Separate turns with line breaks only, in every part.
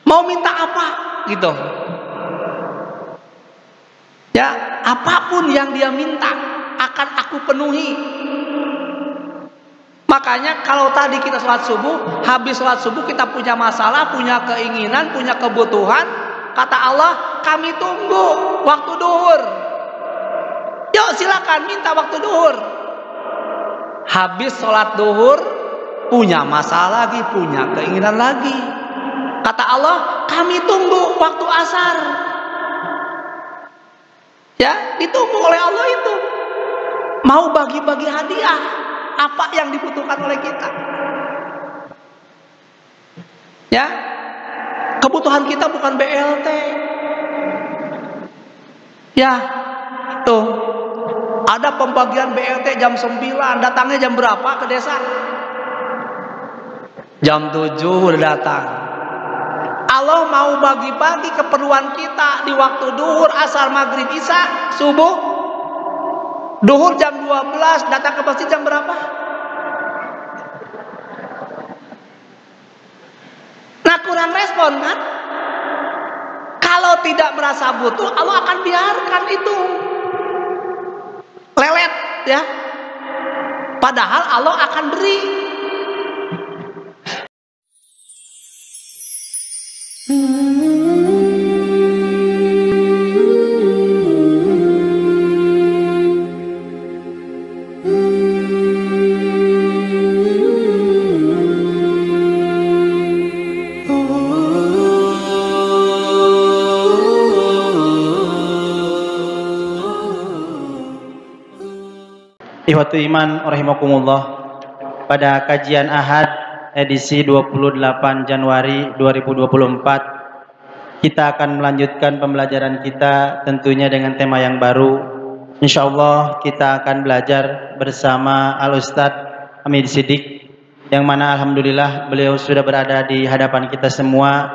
Mau minta apa gitu. Ya, apapun yang dia minta akan aku penuhi. Makanya kalau tadi kita sholat subuh, habis sholat subuh kita punya masalah, punya keinginan, punya kebutuhan, kata Allah, kami tunggu waktu duhur. Yuk silakan minta waktu duhur. Habis sholat duhur, punya masalah lagi, punya keinginan lagi. Kata Allah, kami tunggu waktu asar. Ya, ditunggu oleh Allah itu. Mau bagi-bagi hadiah, apa yang dibutuhkan oleh kita. Ya, kebutuhan kita bukan BLT. Ya, itu. Ada pembagian BLT jam 9, datangnya jam berapa ke desa? Jam 7 udah datang. Allah mau bagi-bagi keperluan kita di waktu duhur, asar, maghrib, isya, subuh. Duhur jam 12, datang ke masjid jam berapa? Nah, kurang respon kan? Kalau tidak merasa butuh, Allah akan biarkan itu lelet, ya. Padahal Allah akan beri.
Ikhwatu iman rahimakumullah, pada kajian Ahad edisi 28 Januari 2024 kita akan melanjutkan pembelajaran kita tentunya dengan tema yang baru. Insyaallah kita akan belajar bersama Al-Ustadz Hamid Siddiq, yang mana alhamdulillah beliau sudah berada di hadapan kita semua.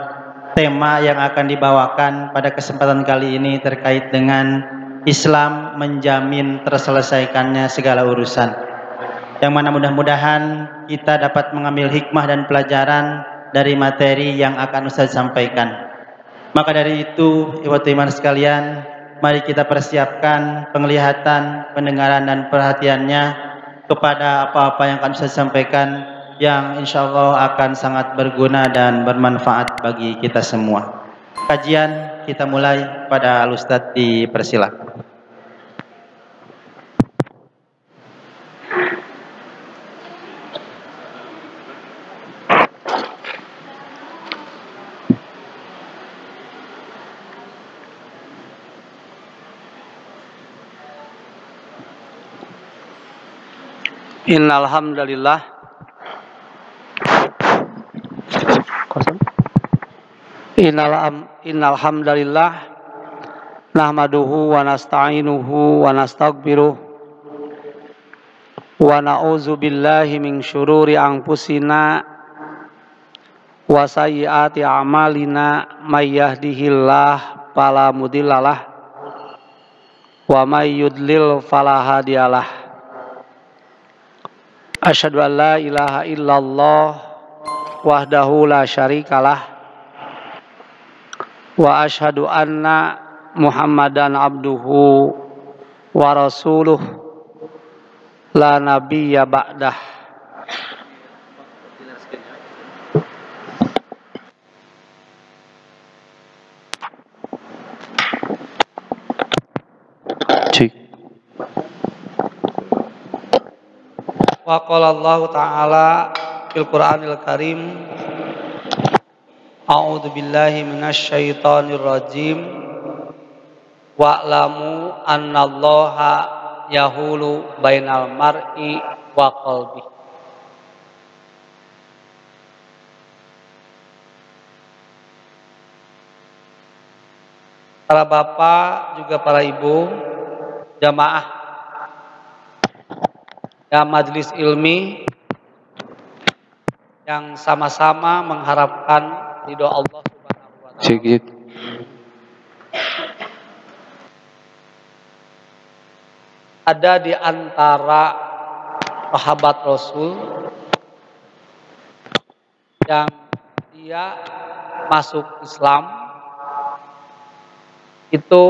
Tema yang akan dibawakan pada kesempatan kali ini terkait dengan Islam menjamin terselesaikannya segala urusan, yang mana mudah-mudahan kita dapat mengambil hikmah dan pelajaran dari materi yang akan Ustaz sampaikan. Maka dari itu, ikhwati iman sekalian, mari kita persiapkan penglihatan, pendengaran dan perhatiannya kepada apa-apa yang akan Ustaz sampaikan, yang insya Allah akan sangat berguna dan bermanfaat bagi kita semua. Kajian kita mulai. Pada Al-Ustadz dipersilakan.
Innal hamdalillah Innal hamdalillah nahmaduhu wa nasta'inuhu wa nastaghfiruh wa na'udzu billahi min syururi anfusina wa sayyiati a'malina may yahdihillahu fala mudhillalah wa may yudlil fala hadiyalah. Asyhadu an la ilaha illallah wahdahu la syarikalah wa asyhadu anna Muhammadan abduhu wa rasuluh la nabiyya ba'dah. Wa qala Allah ta'ala fil Qur'anil Karim, a'udzu billahi minasy syaithanir rajim, wa'lamu annallaha yahulu bainal mar'i wa qalbi. Para bapak juga para ibu, jamaah ya majelis ilmi yang sama-sama mengharapkan ridho Allah Subhanahu wa taala. Ada di antara sahabat Rasul yang dia masuk Islam itu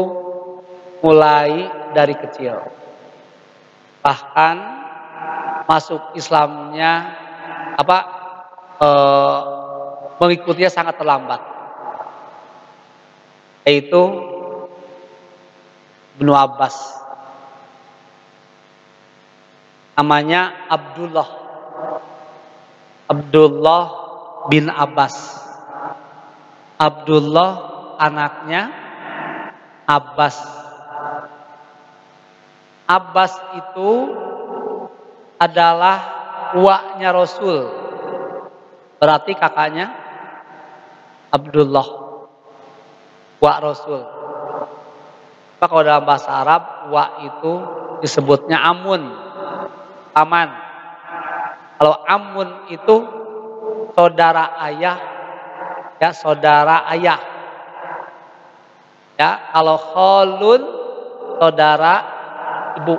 mulai dari kecil. Bahkan masuk Islamnya mengikutinya sangat terlambat. Yaitu Ibnu Abbas. Namanya Abdullah bin Abbas. Abdullah anaknya Abbas. Abbas itu adalah uaknya Rasul. Berarti kakaknya Abdullah, uak Rasul. Maka kalau dalam bahasa Arab, uak itu disebutnya amun, paman. Kalau amun itu saudara ayah, ya saudara ayah. Ya, kalau khalun saudara ibu.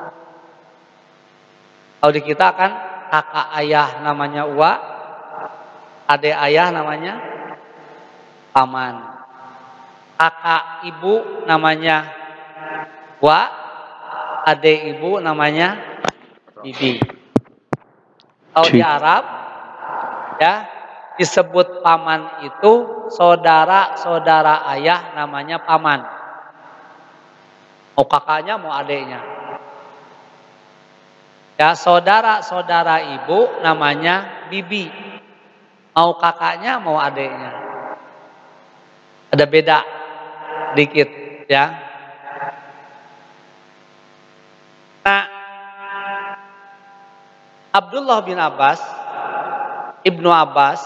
Kalau di kita kan kakak ayah namanya uak, adik ayah namanya paman. Kakak ibu namanya uak, adik ibu namanya bibi. Kalau di Arab ya disebut paman itu saudara ayah namanya paman. Mau kakaknya mau adiknya. Ya saudara ibu namanya bibi. Mau kakaknya mau adiknya. Ada beda dikit ya. Nah, Abdullah bin Abbas, Ibnu Abbas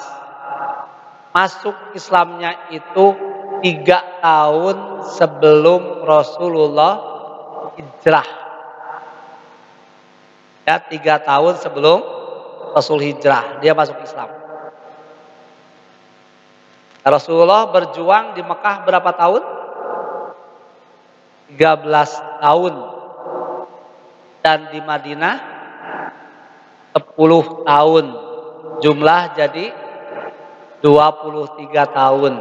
masuk Islamnya itu 3 tahun sebelum Rasulullah hijrah. Ya, 3 tahun sebelum Rasul hijrah dia masuk Islam. Rasulullah berjuang di Mekah berapa tahun? 13 tahun. Dan di Madinah 10 tahun. Jumlah jadi 23 tahun.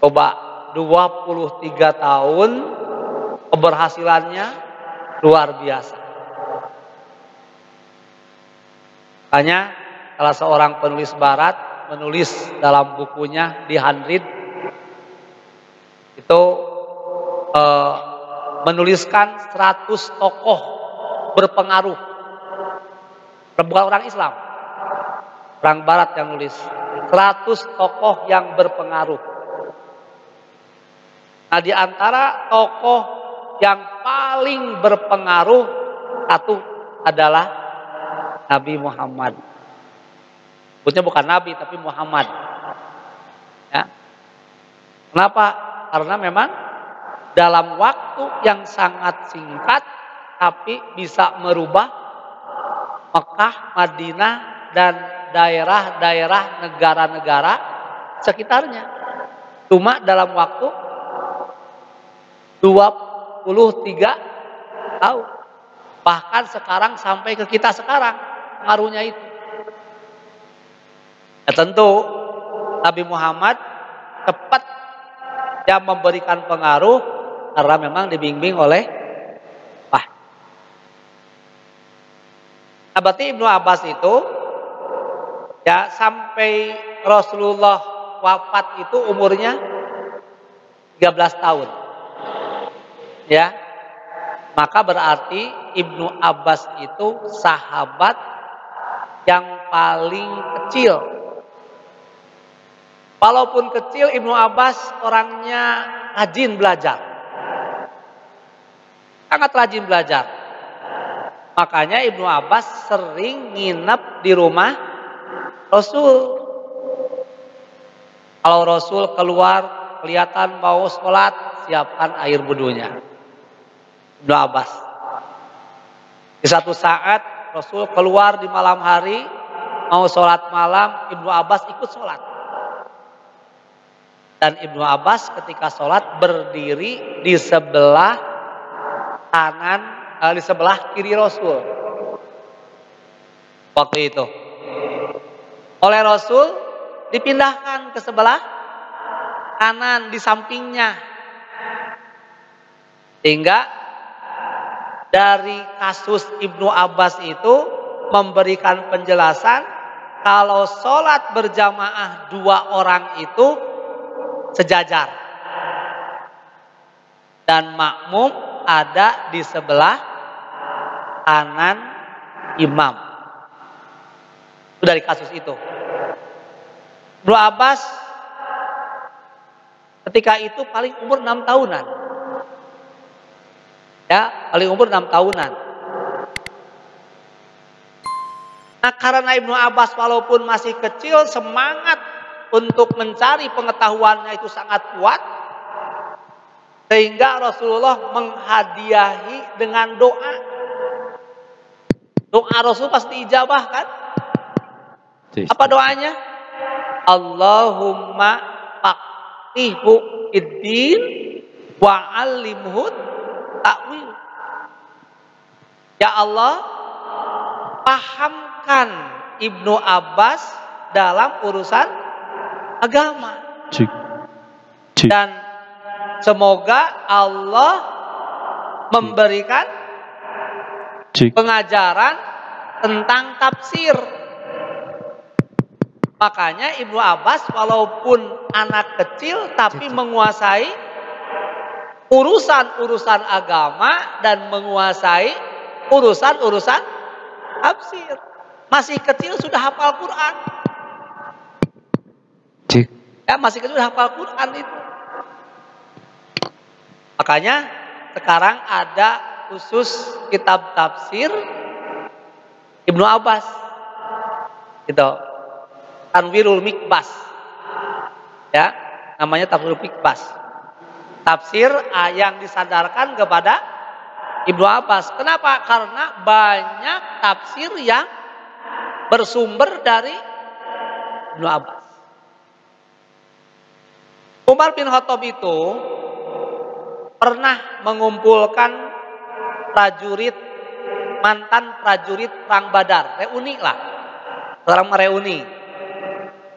Coba 23 tahun keberhasilannya luar biasa. Makanya salah seorang penulis barat menulis dalam bukunya di Handread itu menuliskan 100 tokoh berpengaruh, bukan orang Islam, orang Barat yang nulis 100 tokoh yang berpengaruh. Nah, di antara tokoh yang paling berpengaruh satu adalah Nabi Muhammad. Sebutnya bukan Nabi tapi Muhammad. Ya. Kenapa? Karena memang dalam waktu yang sangat singkat tapi bisa merubah Mekah, Madinah dan daerah-daerah negara-negara sekitarnya. Cuma dalam waktu 23 tahun. Bahkan sekarang sampai ke kita sekarang pengaruhnya itu. Ya tentu Nabi Muhammad tepat yang memberikan pengaruh karena memang dibimbing oleh wahyu. Nah, berarti Ibnu Abbas itu ya sampai Rasulullah wafat itu umurnya 13 tahun. Ya. Maka berarti Ibnu Abbas itu sahabat yang paling kecil. Walaupun kecil, Ibnu Abbas orangnya rajin belajar. Sangat rajin belajar. Makanya Ibnu Abbas sering nginep di rumah Rasul. Kalau Rasul keluar, kelihatan mau sholat, siapkan air wudunya. Ibnu Abbas. Di satu saat Rasul keluar di malam hari, mau sholat malam, Ibnu Abbas ikut sholat. Dan Ibnu Abbas ketika sholat berdiri di sebelah kanan, di sebelah kiri Rasul. Waktu itu oleh Rasul dipindahkan ke sebelah kanan di sampingnya. Sehingga dari kasus Ibnu Abbas itu memberikan penjelasan kalau sholat berjamaah 2 orang itu sejajar dan makmum ada di sebelah kanan imam. Itu dari kasus itu. Ibnu Abbas ketika itu paling umur 6 tahunan. Ya, paling umur 6 tahunan. Nah, karena Ibnu Abbas walaupun masih kecil, semangat untuk mencari pengetahuannya itu sangat kuat, sehingga Rasulullah menghadiahi dengan doa. Doa Rasul pasti ijabah kan? Apa doanya? Allahumma faqihhu fid-din wa 'allimhu ta'wil. Ya Allah, pahamkan Ibnu Abbas dalam urusan agama. Dan semoga Allah memberikan pengajaran tentang tafsir. Makanya Ibnu Abbas walaupun anak kecil tapi menguasai urusan-urusan agama dan menguasai urusan-urusan tafsir. Masih kecil sudah hafal Quran. Ya, masih kecil sudah hafal Quran itu. Makanya sekarang ada khusus kitab tafsir Ibnu Abbas. Gitu. Tanwirul Mikbas. Ya, namanya Tanwirul Mikbas. Tafsir yang disandarkan kepada Ibnu Abbas. Kenapa? Karena banyak tafsir yang bersumber dari Ibnu Abbas. Umar bin Khattab itu pernah mengumpulkan prajurit, mantan prajurit perang Badar, reuni lah, orang mereuni.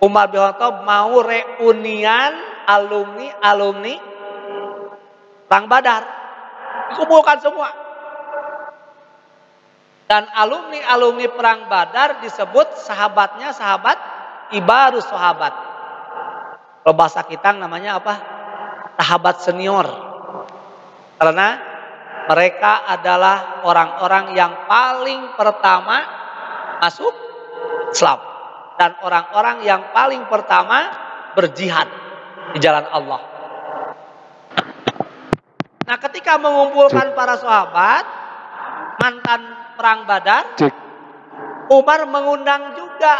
Umar bin Khattab mau reunian alumni perang Badar, dikumpulkan semua. Dan alumni perang Badar disebut sahabatnya sahabat Ibarus sahabat. Kalau bahasa kita namanya apa? Sahabat senior. Karena mereka adalah orang-orang yang paling pertama masuk Islam dan orang-orang yang paling pertama berjihad di jalan Allah. Nah, ketika mengumpulkan para sahabat mantan perang Badar, Umar mengundang juga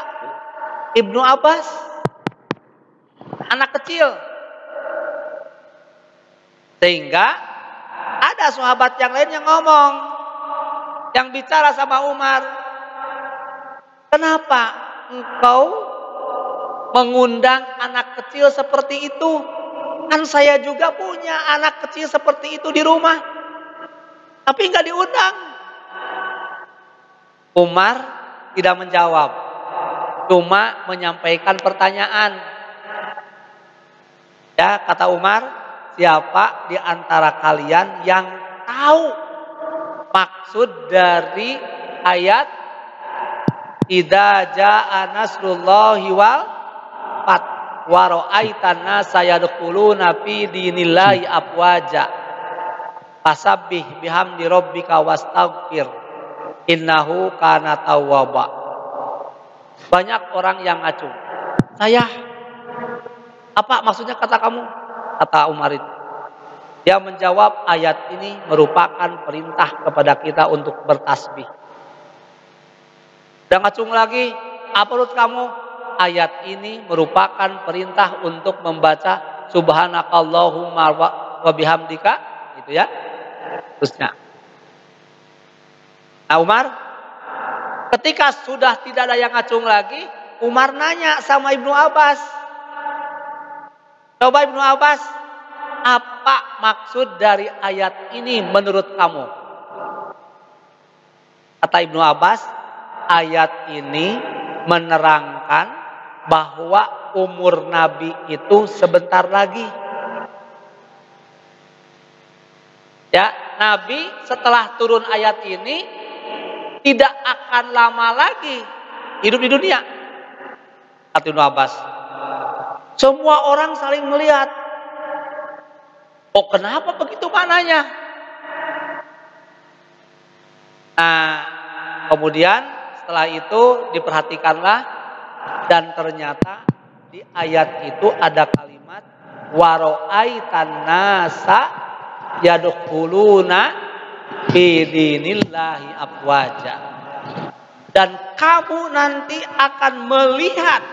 Ibnu Abbas, anak kecil. Sehingga ada sahabat yang lain yang ngomong, yang bicara sama Umar, kenapa engkau mengundang anak kecil seperti itu? Kan saya juga punya anak kecil seperti itu di rumah, tapi nggak diundang. Umar tidak menjawab, cuma menyampaikan pertanyaan. Ya, kata Umar, siapa di antara kalian yang tahu maksud dari ayat idza jaa nasrullahi wal fath wa ra'aitan nasa yadkhuluna fi dinillahi afwaja fasabbih bihamdi rabbika wastaghfir innahu kana tawwaba. Banyak orang yang ngacung. Saya, apa maksudnya kata kamu? Kata Umar itu. Dia menjawab, ayat ini merupakan perintah kepada kita untuk bertasbih. Dan ngacung lagi, apa menurut kamu? Ayat ini merupakan perintah untuk membaca subhanakallahumma wa bihamdika, gitu ya. Terusnya. Nah, Umar, ketika sudah tidak ada yang ngacung lagi, Umar nanya sama Ibnu Abbas. Coba Ibnu Abbas, apa maksud dari ayat ini menurut kamu? Kata Ibnu Abbas, ayat ini menerangkan bahwa umur Nabi itu sebentar lagi. Ya, Nabi setelah turun ayat ini tidak akan lama lagi hidup di dunia. Kata Ibnu Abbas. Semua orang saling melihat. Oh, kenapa begitu mananya? Nah, kemudian setelah itu diperhatikanlah dan ternyata di ayat itu ada kalimat waro'aitan nasa yadkhuluna fi dinillahi afwaja. Dan kamu nanti akan melihat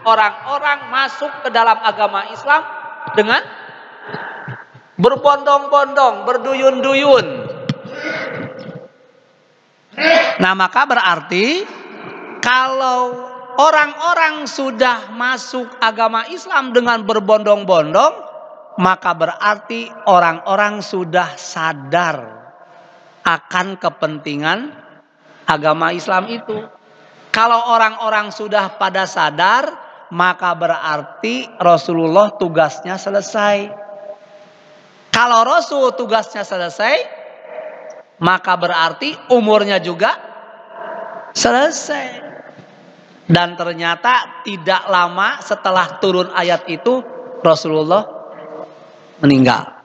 orang-orang masuk ke dalam agama Islam dengan berbondong-bondong, berduyun-duyun. Nah, maka berarti kalau orang-orang sudah masuk agama Islam dengan berbondong-bondong, maka berarti orang-orang sudah sadar akan kepentingan agama Islam itu. Kalau orang-orang sudah pada sadar, maka berarti Rasulullah tugasnya selesai. Kalau Rasul tugasnya selesai, maka berarti umurnya juga selesai. Dan ternyata tidak lama setelah turun ayat itu Rasulullah meninggal.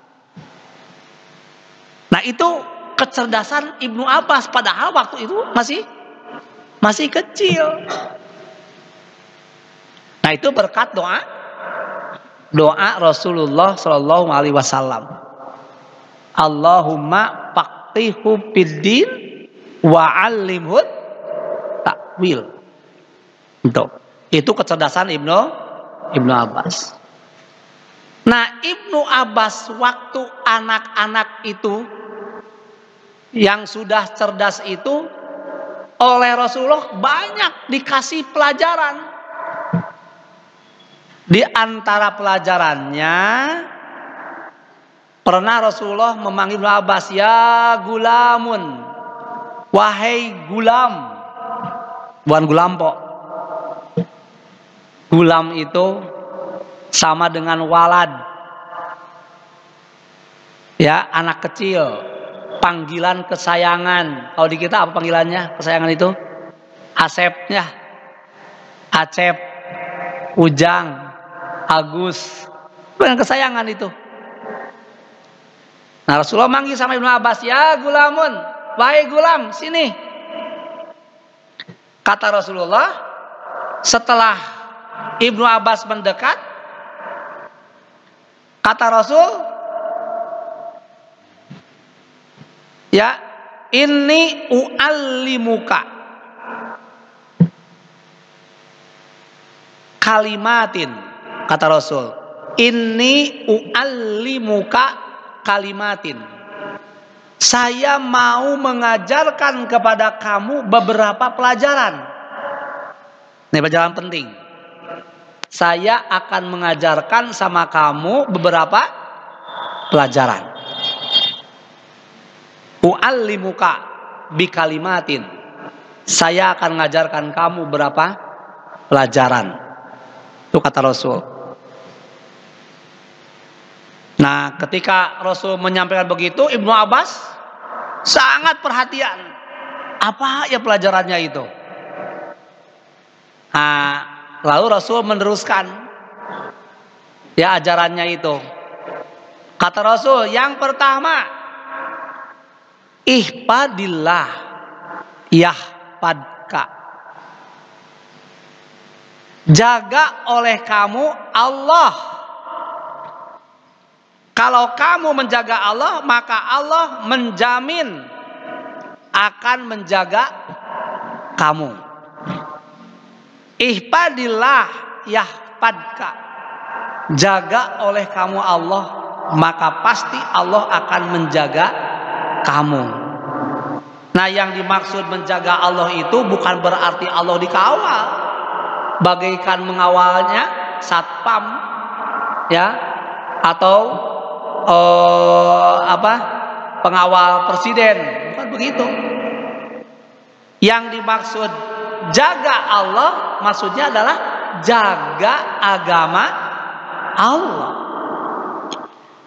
Nah, itu kecerdasan Ibnu Abbas, padahal waktu itu masih kecil. Nah, itu berkat doa Rasulullah Shallallahu Alaihi Wasallam. Allahumma faqihhu fiddin wa 'allimhu ta'wil. Itu kecerdasan Ibnu Abbas. Nah, Ibnu Abbas waktu anak-anak itu yang sudah cerdas itu oleh Rasulullah banyak dikasih pelajaran. Di antara pelajarannya pernah Rasulullah memanggil Ibnu Abbas, ya gulamun, wahai gulam. Bukan gulampo. Gulam itu sama dengan walad. Ya, anak kecil. Panggilan kesayangan. Kalau di kita apa panggilannya? Kesayangan itu? Asepnya. Acep, Ujang, Agus. Bukan kesayangan itu. Nah, Rasulullah manggil sama Ibnu Abbas, ya gulamun, wahai gulam, sini. Kata Rasulullah, setelah Ibnu Abbas mendekat, kata Rasul, ya, inni u'allimuka kalimatin. Kata Rasul, inni u'allimuka kalimatin. Saya mau mengajarkan kepada kamu beberapa pelajaran. Ini pelajaran penting. Saya akan mengajarkan sama kamu beberapa pelajaran. U'allimuka bikalimatin. Saya akan mengajarkan kamu beberapa pelajaran. Itu kata Rasul. Nah, ketika Rasul menyampaikan begitu, Ibnu Abbas sangat perhatian. Apa ya pelajarannya itu? Nah, lalu Rasul meneruskan ya ajarannya itu. Kata Rasul, yang pertama, ihfadillah yahfadka. Jaga oleh kamu Allah. Kalau kamu menjaga Allah, maka Allah menjamin akan menjaga kamu. Ihfadillah yahfadka. Jaga oleh kamu Allah, maka pasti Allah akan menjaga kamu. Nah, yang dimaksud menjaga Allah itu bukan berarti Allah dikawal, bagaikan mengawalnya satpam, ya, atau pengawal presiden, bukan begitu. Yang dimaksud jaga Allah maksudnya adalah jaga agama Allah,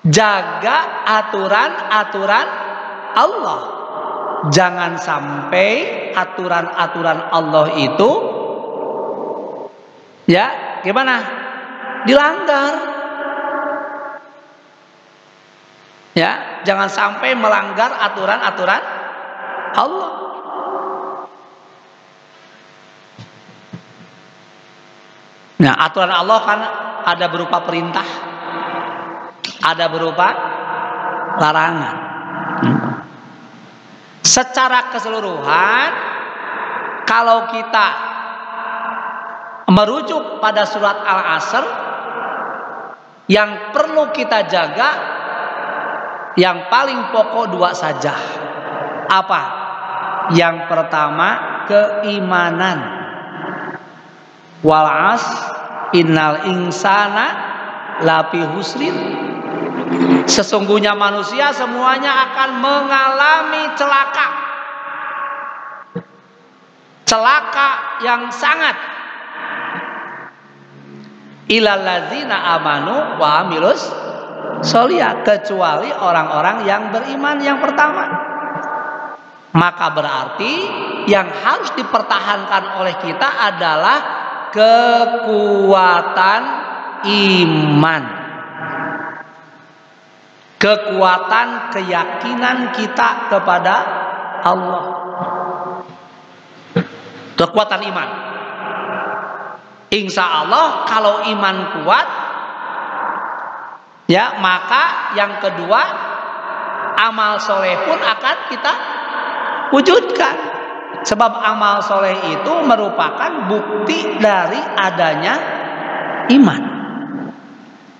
jaga aturan-aturan Allah. Jangan sampai aturan-aturan Allah itu ya gimana? Dilanggar. Ya, jangan sampai melanggar aturan-aturan Allah. Nah, aturan Allah kan ada berupa perintah, ada berupa larangan. Secara keseluruhan, kalau kita merujuk pada surat Al-Asr, yang perlu kita jaga yang paling pokok dua saja. Apa? Yang pertama, keimanan. Wal 'asr innal insana lafi husrin. Sesungguhnya manusia semuanya akan mengalami celaka. Celaka yang sangat. Ilal ladzina amanu wa amilus sholihah, kecuali orang-orang yang beriman yang pertama. Maka berarti yang harus dipertahankan oleh kita adalah kekuatan iman, kekuatan keyakinan kita kepada Allah, kekuatan iman. Insya Allah kalau iman kuat, ya maka yang kedua, amal soleh pun akan kita wujudkan. Sebab amal soleh itu merupakan bukti dari adanya iman.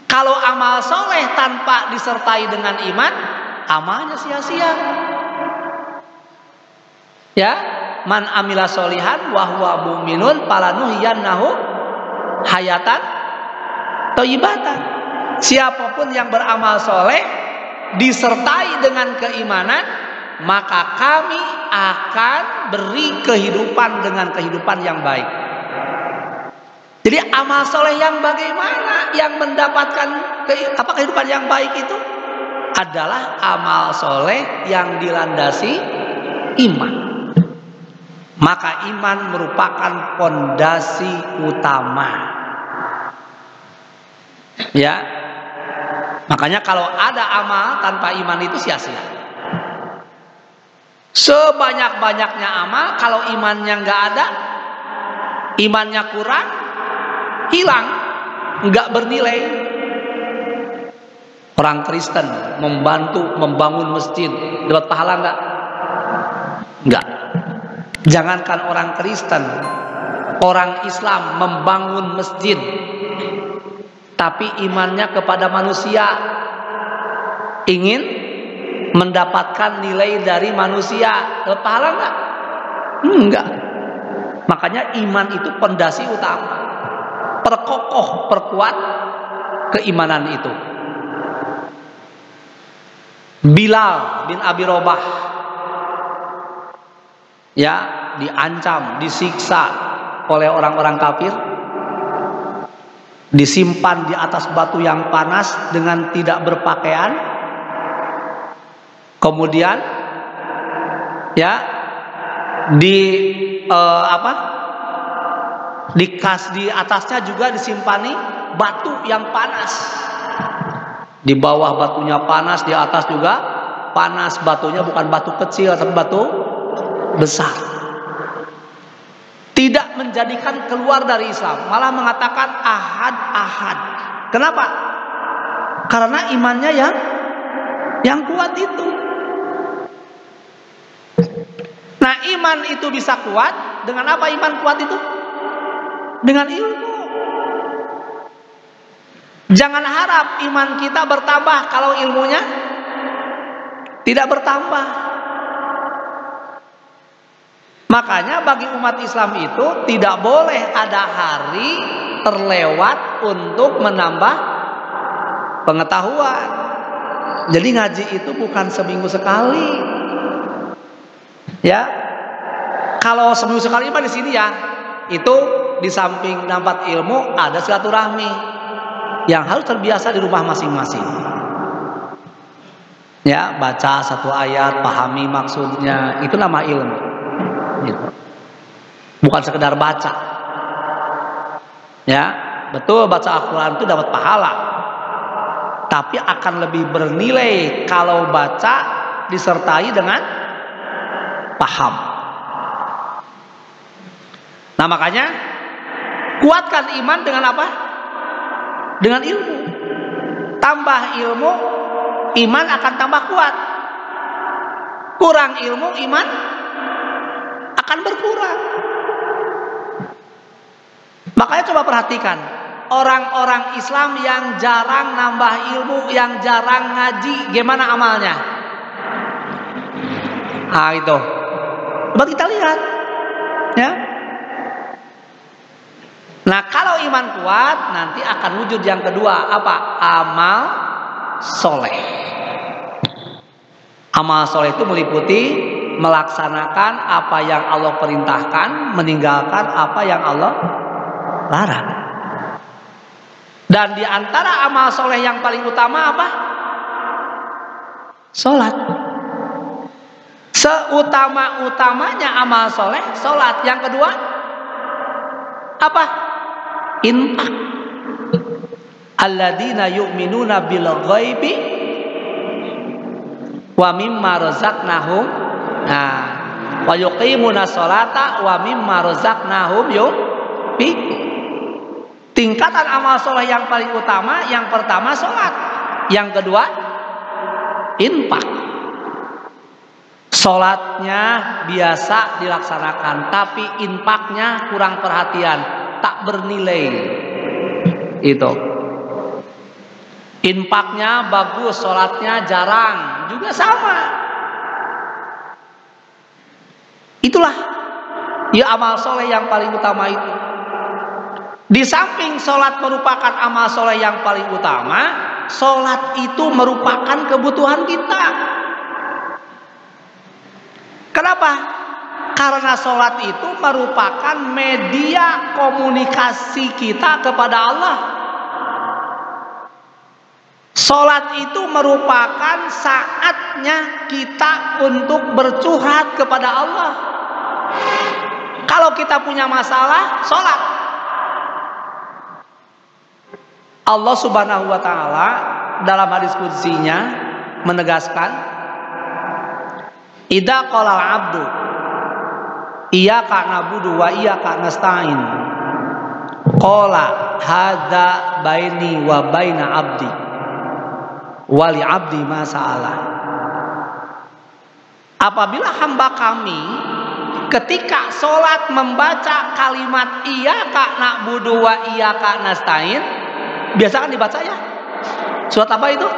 Kalau amal soleh tanpa disertai dengan iman, amalnya sia-sia. Ya, man amila solihan wa huwa mu'minun falanuhyiyannahu hayatan thayyibatan. Siapapun yang beramal soleh disertai dengan keimanan, maka kami akan beri kehidupan dengan kehidupan yang baik. Jadi amal soleh yang bagaimana yang mendapatkan kehidupan yang baik itu adalah amal soleh yang dilandasi iman. Maka iman merupakan pondasi utama. Ya, makanya kalau ada amal tanpa iman itu sia-sia. Sebanyak-banyaknya amal, kalau imannya nggak ada, imannya kurang, hilang, nggak bernilai. Orang Kristen membangun masjid, dapat pahala nggak? Nggak. Jangankan orang Kristen, orang Islam membangun masjid, tapi imannya kepada manusia, ingin mendapatkan nilai dari manusia, dapat pahala enggak? Enggak. Makanya iman itu pondasi utama. Perkokoh, perkuat keimanan itu. Bilal bin Abi Robah, ya, diancam, disiksa oleh orang-orang kafir, disimpan di atas batu yang panas dengan tidak berpakaian. Kemudian ya di atasnya juga disimpani batu yang panas. Di bawah batunya panas, di atas juga panas. Batunya bukan batu kecil, tapi batu besar. Tidak menjadikan keluar dari Islam, malah mengatakan ahad. Kenapa? Karena imannya yang kuat itu. Nah, iman itu bisa kuat dengan apa? Iman kuat itu dengan ilmu. Jangan harap iman kita bertambah kalau ilmunya tidak bertambah. Makanya bagi umat Islam itu tidak boleh ada hari terlewat untuk menambah pengetahuan. Jadi ngaji itu bukan seminggu sekali. Ya, kalau seminggu sekali mah di sini ya, itu di samping dapat ilmu ada silaturahmi yang harus terbiasa di rumah masing-masing. Ya, baca satu ayat, pahami maksudnya, itu nama ilmu. Gitu. Bukan sekedar baca. Ya, betul baca Al-Quran itu dapat pahala. Tapi akan lebih bernilai kalau baca disertai dengan paham. Nah makanya kuatkan iman dengan apa? Dengan ilmu. Tambah ilmu, iman akan tambah kuat. Kurang ilmu, iman akan berkurang. Makanya coba perhatikan orang-orang Islam yang jarang nambah ilmu, yang jarang ngaji, gimana amalnya? Ah itu. Coba kita lihat, ya. Nah kalau iman kuat nanti akan wujud yang kedua apa? Amal soleh. Amal soleh itu meliputi melaksanakan apa yang Allah perintahkan, meninggalkan apa yang Allah larang. Dan di antara amal soleh yang paling utama apa? Sholat. Seutama-utamanya amal soleh, sholat. Yang kedua apa? Infak. Alladzina yu'minuna bil ghaibi wa mimma razaqnahum wa yuqimuna sholata wa mimma razaqnahum yunfiqun. Tingkatan amal soleh yang paling utama, yang pertama sholat, yang kedua infak. Sholatnya biasa dilaksanakan, tapi infaknya kurang perhatian, tak bernilai. Itu. Infaknya bagus, sholatnya jarang, juga sama. Itulah ya amal soleh yang paling utama itu. Di samping sholat merupakan amal soleh yang paling utama, sholat itu merupakan kebutuhan kita. Kenapa? Karena sholat itu merupakan media komunikasi kita kepada Allah. Sholat itu merupakan saatnya kita untuk bercurhat kepada Allah. Kalau kita punya masalah, sholat. Allah Subhanahu wa ta'ala dalam hadis qudsinya menegaskan, idza qala al-'abdu iyyaka na'budu wa iyyaka nasta'in qala hadza baini wa baina 'abdi wa li 'abdi ma sa'ala. Apabila hamba kami ketika sholat membaca kalimat iyyaka na'budu wa iyyaka nasta'in, biasa kan dibaca ya? Surat apa itu?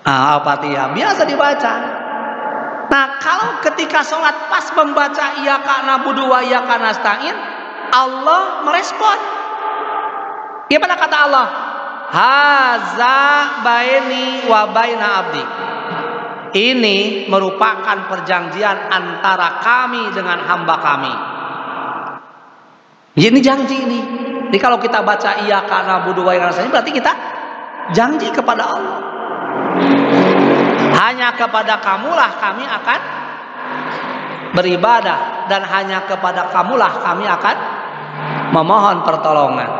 Al-Fatihah. Biasa dibaca. Nah, kalau ketika sholat pas membaca iyyaka na'budu wa iyyaka nasta'in, Allah merespon. Gimana kata Allah? Haza baini wa baina abdi. Ini merupakan perjanjian antara kami dengan hamba kami. Ini janji ini. Jadi kalau kita baca iyyaka na'budu wa iyyaka nasta'in, berarti kita janji kepada Allah. Hanya kepada kamulah kami akan beribadah, dan hanya kepada kamulah kami akan memohon pertolongan.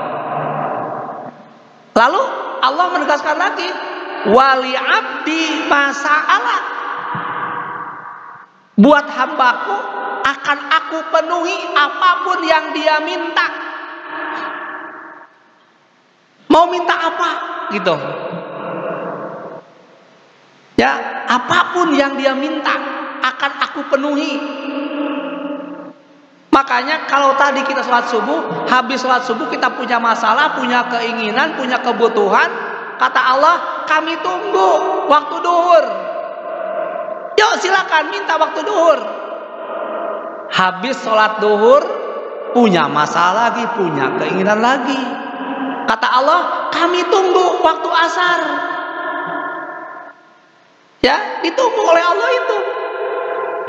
Lalu Allah menegaskan lagi, wali abdi masa'ala. Buat hambaku akan aku penuhi apapun yang dia minta. Mau minta apa gitu. Ya, apapun yang dia minta akan aku penuhi. Makanya kalau tadi kita sholat subuh, habis sholat subuh kita punya masalah, punya keinginan, punya kebutuhan, kata Allah, kami tunggu waktu duhur. Yuk silakan minta waktu duhur. Habis sholat duhur, punya masalah lagi, punya keinginan lagi. Kata Allah, kami tunggu waktu asar. Ya, ditunggu oleh Allah itu.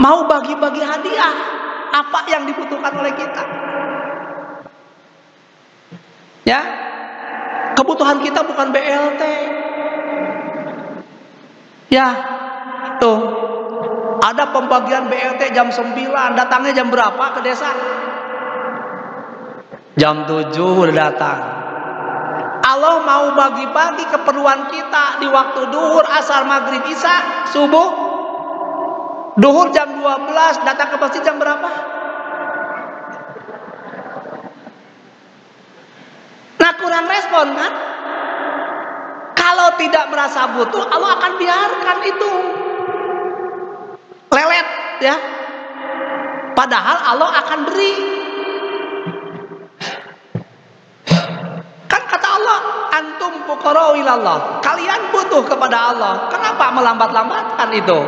Mau bagi-bagi hadiah, apa yang dibutuhkan oleh kita. Ya, kebutuhan kita bukan BLT. Ya, tuh ada pembagian BLT jam 9, datangnya jam berapa ke desa? Jam 7 udah datang. Allah mau bagi-bagi keperluan kita di waktu duhur, asar, maghrib, isya, subuh. Duhur jam 12, datang ke masjid jam berapa? Nah, kurang respon kan? Kalau tidak merasa butuh, Allah akan biarkan itu lelet, ya. Padahal Allah akan beri. Kan kata Allah, antum fuqara ilallah. Kalian butuh kepada Allah. Kenapa melambat-lambatkan itu?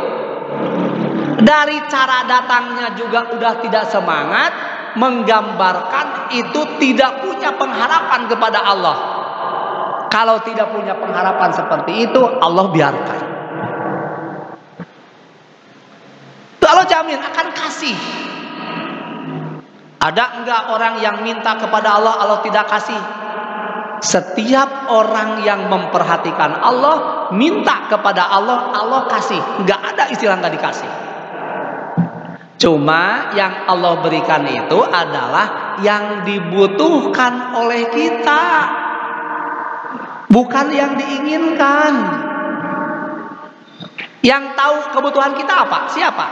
Dari cara datangnya juga udah tidak semangat, menggambarkan itu tidak punya pengharapan kepada Allah. Kalau tidak punya pengharapan seperti itu, Allah biarkan. Allah jamin akan kasih. Ada enggak orang yang minta kepada Allah, Allah tidak kasih? Setiap orang yang memperhatikan Allah, minta kepada Allah, Allah kasih. Enggak ada istilah enggak dikasih. Cuma yang Allah berikan itu adalah yang dibutuhkan oleh kita, bukan yang diinginkan. Yang tahu kebutuhan kita apa? Siapa?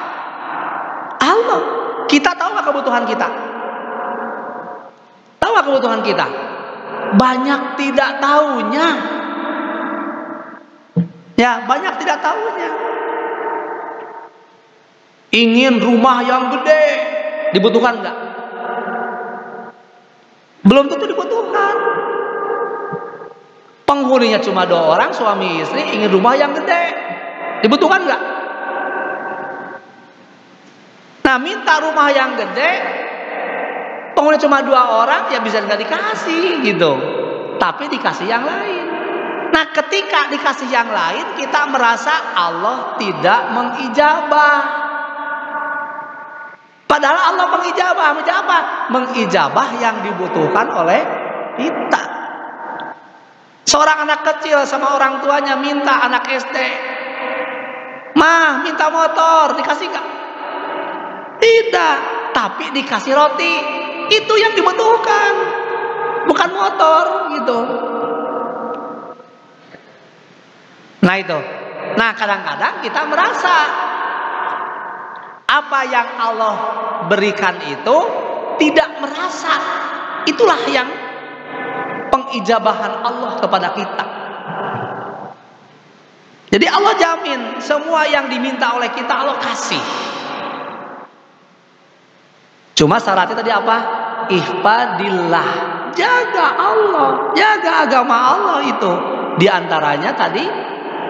Allah. Kita tahu nggak kebutuhan kita? Tahu nggak kebutuhan kita? Banyak tidak tahunya. Ya, banyak tidak tahunya. Ingin rumah yang gede, dibutuhkan nggak? Belum tentu dibutuhkan. Penghuninya cuma 2 orang, suami istri, ingin rumah yang gede, dibutuhkan nggak? Nah, minta rumah yang gede, penghuni cuma 2 orang, ya bisa nggak dikasih gitu. Tapi dikasih yang lain. Nah, ketika dikasih yang lain, kita merasa Allah tidak mengijabah. Padahal Allah mengijabah, mengijabah yang dibutuhkan oleh kita. Seorang anak kecil sama orang tuanya minta, anak SD, "Mah, minta motor," dikasih nggak? Tidak, tapi dikasih roti. Itu yang dibutuhkan, bukan motor gitu. Nah itu. Nah, kadang-kadang kita merasa apa yang Allah berikan itu tidak merasa. Itulah yang pengijabahan Allah kepada kita. Jadi Allah jamin semua yang diminta oleh kita Allah kasih. Cuma syaratnya tadi apa? Ihfadillah. Jaga Allah, jaga agama Allah itu. Di antaranya tadi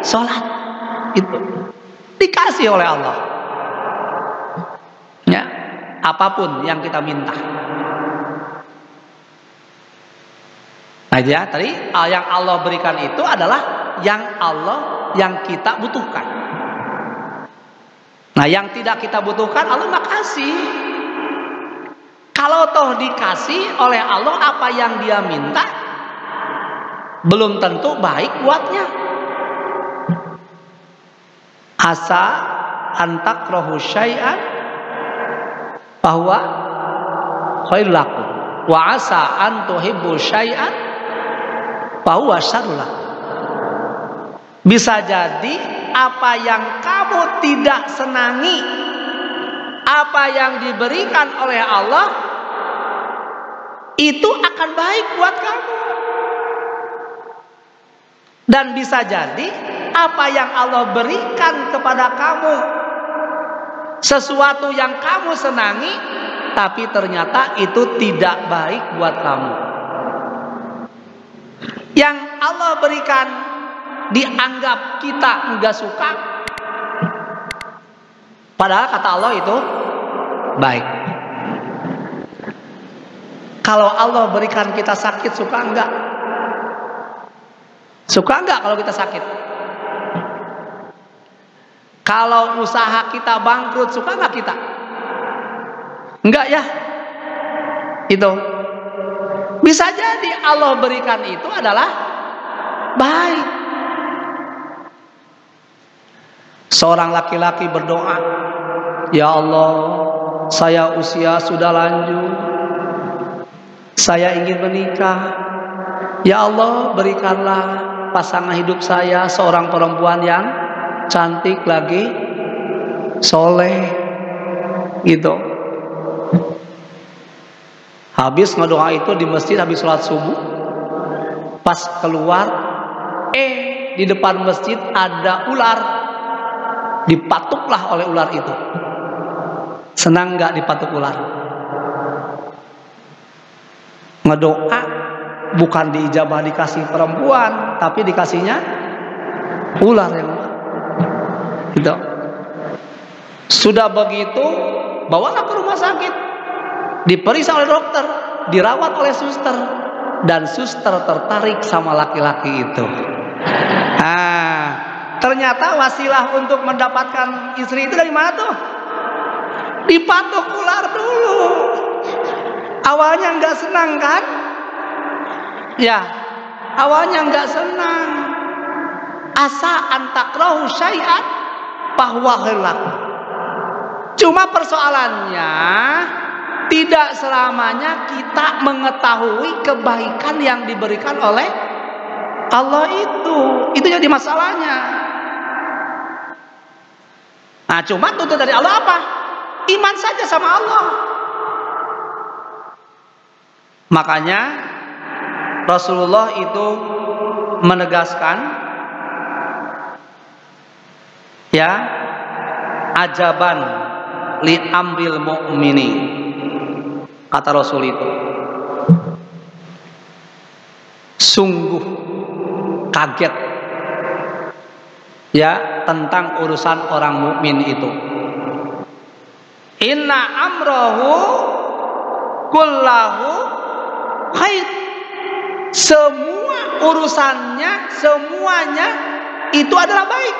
sholat. Itu dikasih oleh Allah. Ya, apapun yang kita minta. Nah, ya, tadi yang Allah berikan itu adalah yang kita butuhkan. Nah, yang tidak kita butuhkan Allah nggak kasih. Kalau toh dikasih oleh Allah apa yang dia minta, belum tentu baik buatnya. Asa antakrahu syai'an bahwa khairul lakum wa asa an tuhibbu syai'an bahwa syarrul lakum. Bisa jadi apa yang kamu tidak senangi, apa yang diberikan oleh Allah itu akan baik buat kamu. Dan bisa jadi apa yang Allah berikan kepada kamu sesuatu yang kamu senangi, tapi ternyata itu tidak baik buat kamu. Yang Allah berikan dianggap kita enggak suka, padahal kata Allah itu baik. Kalau Allah berikan kita sakit, suka enggak? Suka enggak kalau kita sakit? Kalau usaha kita bangkrut, suka enggak kita? Enggak ya? Itu. Bisa jadi Allah berikan itu adalah baik. Seorang laki-laki berdoa, ya Allah, saya usia sudah lanjut, saya ingin menikah. Ya Allah, berikanlah pasangan hidup saya seorang perempuan yang cantik lagi, soleh, gitu. Habis ngedoa itu di masjid, habis sholat subuh, pas keluar, di depan masjid ada ular. Dipatuklah oleh ular itu. Senang nggak dipatuk ular? Ngedoa bukan diijabah dikasih perempuan, tapi dikasihnya ular yang gitu. Sudah begitu, bawalah ke rumah sakit, diperiksa oleh dokter, dirawat oleh suster, dan suster tertarik sama laki-laki itu. Ternyata wasilah untuk mendapatkan istri itu dari mana tuh? Dipatuk ular dulu. Awalnya nggak senang kan? Ya, awalnya nggak senang. Asa antakrahu syai'an bahwa khairan. Cuma persoalannya tidak selamanya kita mengetahui kebaikan yang diberikan oleh Allah itu jadi masalahnya. Nah, cuma tuntut dari Allah apa? Iman saja sama Allah. Makanya Rasulullah itu menegaskan, ya, ajaban li amril mu'mini, kata Rasul itu, sungguh kaget, ya, tentang urusan orang mukmin itu. Inna amrohu kullahu khair. Semua urusannya, semuanya itu adalah baik.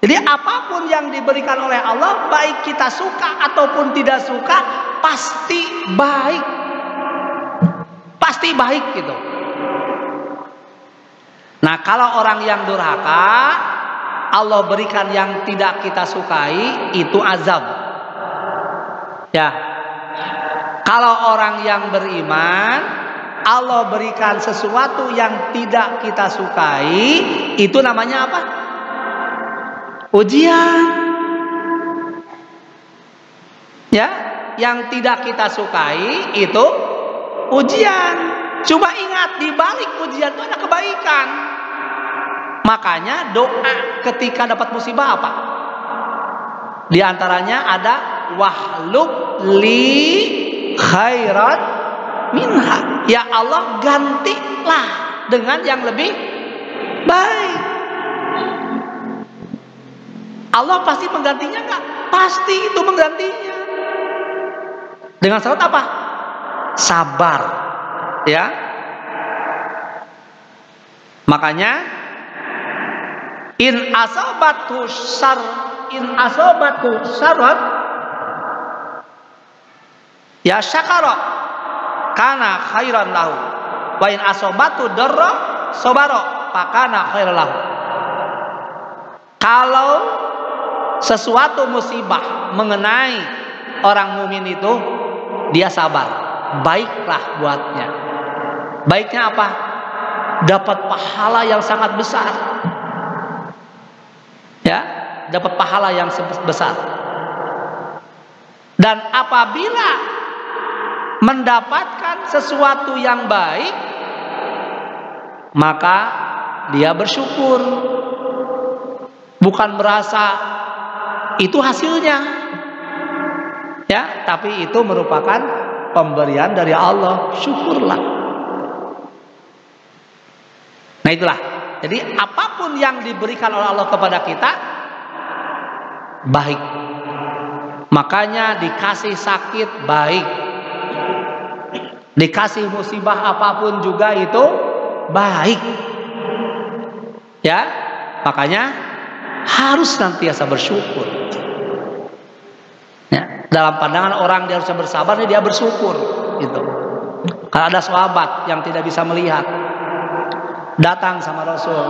Jadi apapun yang diberikan oleh Allah, baik kita suka ataupun tidak suka, pasti baik. Pasti baik gitu. Nah, kalau orang yang durhaka, Allah berikan yang tidak kita sukai, itu azab. Ya. Kalau orang yang beriman, Allah berikan sesuatu yang tidak kita sukai, itu namanya apa? Ujian. Ya, yang tidak kita sukai itu ujian. Cuma ingat, di balik ujian itu ada kebaikan. Makanya doa ketika dapat musibah apa? Di antaranya ada wahlub li khairat minha. Ya Allah, gantilah dengan yang lebih baik. Allah pasti menggantinya enggak? Pasti itu menggantinya. Dengan syarat apa? Sabar. Ya. Makanya in asabatu syarrat ya syakara kana khairan lahu wa in asabatu darra sabara fakana khairan lahu. Kalau sesuatu musibah mengenai orang mukmin itu, dia sabar, baiklah buatnya. Baiknya apa? Dapat pahala yang sangat besar. Ya, dapat pahala yang besar. Dan apabila mendapatkan sesuatu yang baik, maka dia bersyukur. Bukan merasa itu hasilnya, ya, tapi itu merupakan pemberian dari Allah. Syukurlah. Nah, itulah. Jadi apapun yang diberikan oleh Allah kepada kita baik. Makanya dikasih sakit baik, dikasih musibah apapun juga itu baik. Ya, makanya harus senantiasa bersyukur. Ya, dalam pandangan orang dia harus bersabar, dia bersyukur gitu. Kalau ada sahabat yang tidak bisa melihat, datang sama Rasul.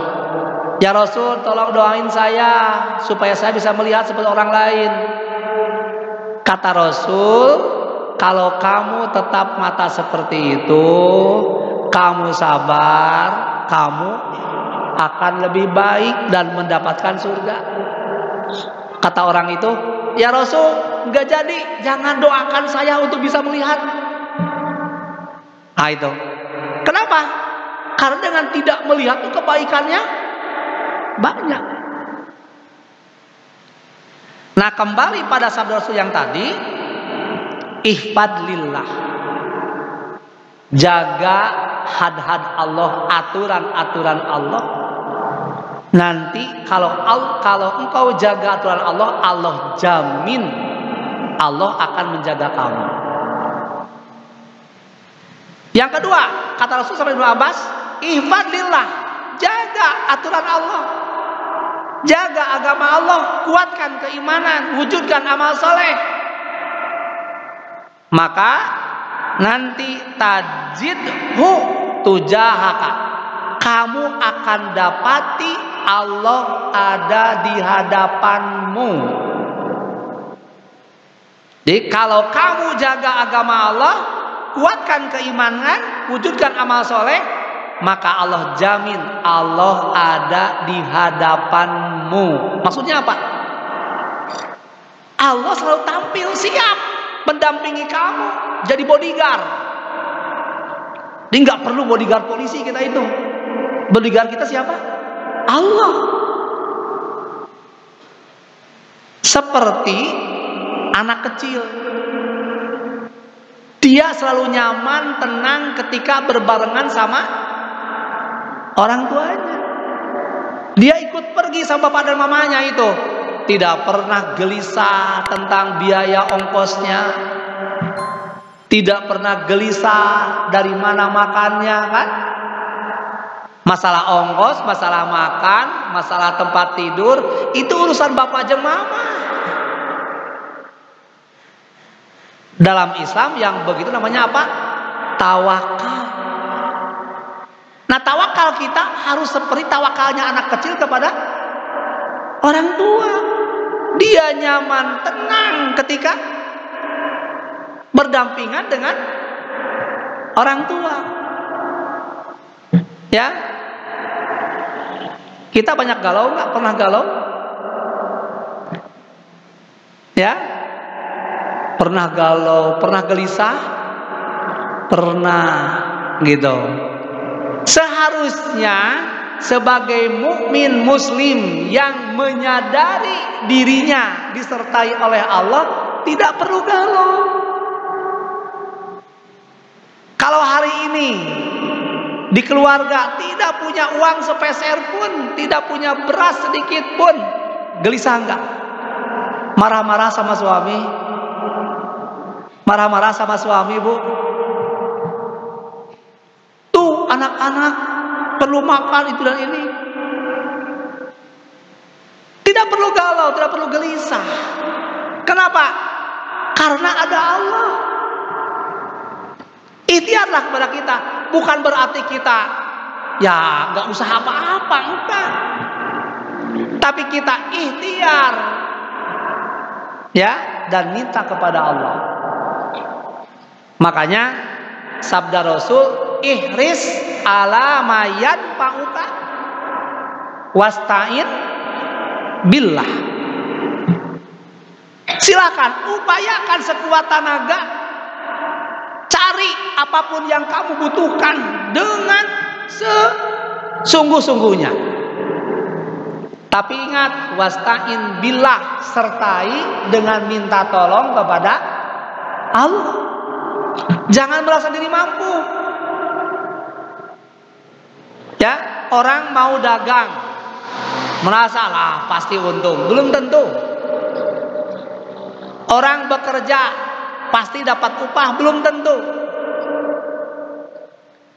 Ya Rasul, tolong doain saya supaya saya bisa melihat seperti orang lain. Kata Rasul, kalau kamu tetap mata seperti itu, kamu sabar, kamu akan lebih baik dan mendapatkan surga. Kata orang itu, ya Rasul, nggak jadi, jangan doakan saya untuk bisa melihat. Nah itu, kenapa? Karena dengan tidak melihat itu kebaikannya banyak. Nah kembali pada sabda Rasul yang tadi, ihfadlillah, jaga had-had Allah, aturan-aturan Allah. Nanti kalau engkau jaga aturan Allah, Allah jamin Allah akan menjaga kamu. Yang kedua, kata Rasul sama Ibnu Abbas, ihfadlillah, jaga aturan Allah, jaga agama Allah, kuatkan keimanan, wujudkan amal soleh. Maka nanti tajidhu tujahaka, kamu akan dapati Allah ada di hadapanmu. Jadi kalau kamu jaga agama Allah, kuatkan keimanan, wujudkan amal soleh, maka Allah jamin Allah ada di hadapanmu. Maksudnya apa? Allah selalu tampil siap mendampingi kamu, jadi bodyguard. Jadi nggak perlu bodyguard polisi kita itu. Bodyguard kita siapa? Allah. Seperti anak kecil, dia selalu nyaman, tenang ketika berbarengan sama orang tuanya. Dia ikut pergi sama bapak dan mamanya itu, tidak pernah gelisah tentang biaya ongkosnya, tidak pernah gelisah dari mana makannya, kan? Masalah ongkos, masalah makan, masalah tempat tidur, itu urusan bapak jeung mama. Dalam Islam yang begitu namanya apa? Tawakal. Nah tawakal kita harus seperti tawakalnya anak kecil kepada orang tua. Dia nyaman, tenang ketika berdampingan dengan orang tua. Ya, kita banyak galau nggak? Pernah galau? Ya, pernah galau, pernah gelisah, pernah gitu. Seharusnya sebagai mukmin muslim yang menyadari dirinya disertai oleh Allah, tidak perlu galau. Kalau hari ini di keluarga tidak punya uang sepeser pun, tidak punya beras sedikit pun, gelisah enggak? Marah-marah sama suami? Marah-marah sama suami, Bu? Tuh anak-anak perlu makan itu dan ini. Tidak perlu galau, tidak perlu gelisah. Kenapa? Karena ada Allah. Ikhtiarlah kepada kita. Bukan berarti kita ya nggak usah apa-apa, enggak. Tapi kita ikhtiar, ya, dan minta kepada Allah. Makanya sabda Rasul, ihris ala mayan pauka wasta'in billah. Silakan upayakan sekuat tenaga, cari apapun yang kamu butuhkan dengan sesungguh-sungguhnya. Tapi ingat, wasta'in billah, sertai dengan minta tolong kepada Allah. Jangan merasa diri mampu. Ya, orang mau dagang, merasa lah pasti untung, belum tentu. Orang bekerja pasti dapat upah, belum tentu.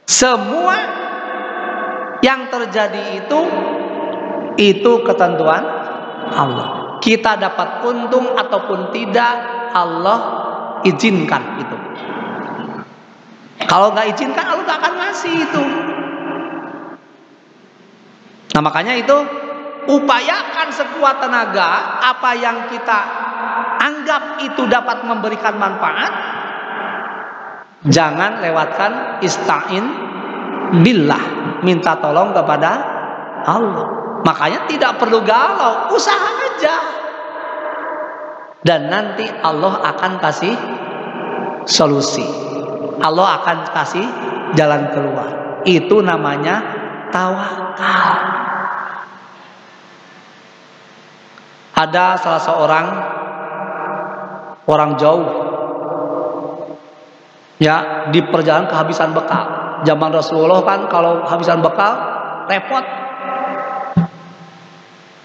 Semua yang terjadi itu ketentuan Allah. Kita dapat untung ataupun tidak, Allah izinkan itu. Kalau nggak izinkan, Allah nggak akan ngasih itu. Nah makanya itu upayakan sekuat tenaga apa yang kita anggap itu dapat memberikan manfaat. Jangan lewatkan ista'in billah, minta tolong kepada Allah. Makanya tidak perlu galau, usaha aja. Dan nanti Allah akan kasih solusi. Allah akan kasih jalan keluar. Itu namanya tawakal. Ada salah seorang orang jauh, ya, di perjalanan kehabisan bekal. Zaman Rasulullah kan kalau kehabisan bekal